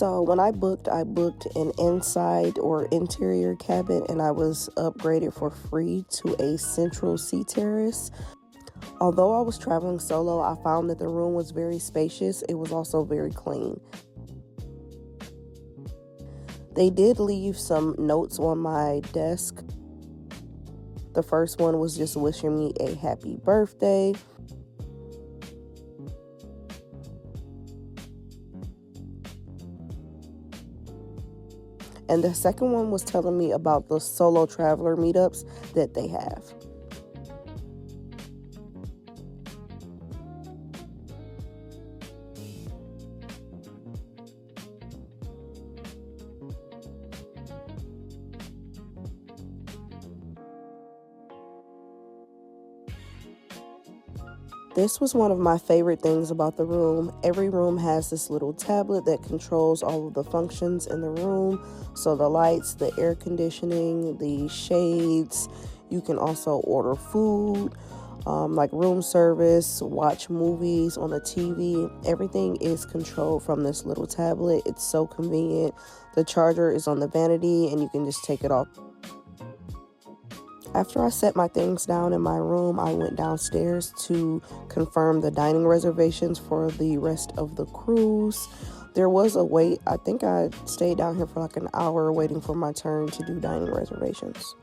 So when I booked an inside or interior cabin, and I was upgraded for free to a central sea terrace. Although I was traveling solo, I found that the room was very spacious. It was also very clean. They did leave some notes on my desk. The first one was just wishing me a happy birthday. And the second one was telling me about the solo traveler meetups that they have. This was one of my favorite things about the room. Every room has this little tablet that controls all of the functions in the room. So the lights, the air conditioning, the shades. You can also order food, like room service, watch movies on the TV. Everything is controlled from this little tablet. It's so convenient. The charger is on the vanity and you can just take it off. After I set my things down in my room, I went downstairs to confirm the dining reservations for the rest of the cruise. There was a wait. I think I stayed down here for like an hour waiting for my turn to do dining reservations.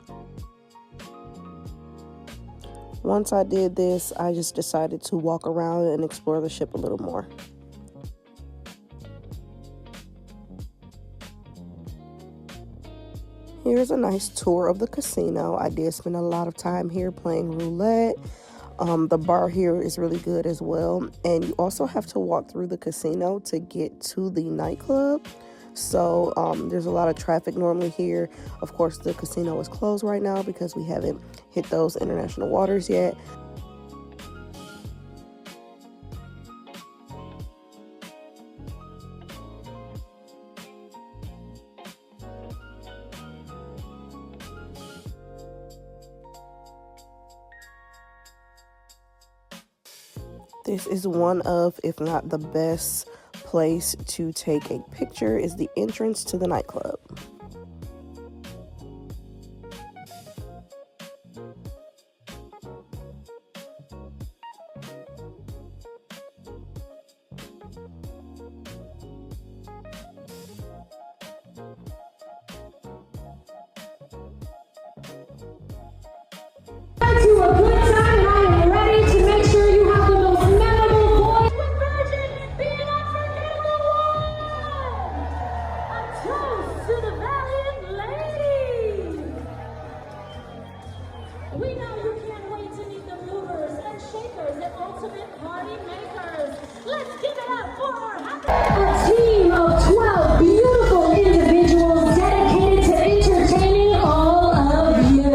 Once I did this, I just decided to walk around and explore the ship a little more. Here's a nice tour of the casino. I did spend a lot of time here playing roulette. The bar here is really good as well. And you also have to walk through the casino to get to the nightclub. So there's a lot of traffic normally here. Of course, the casino is closed right now because we haven't hit those international waters yet. This is one of, if not the best place to take a picture, is the entrance to the nightclub. To a good time, I am ready to make sure you have the most memorable voyage with Virgin being unforgettable one. A toast to the Valiant ladies. We know you can't wait to meet the movers and shakers and ultimate party makers. Let's give it up for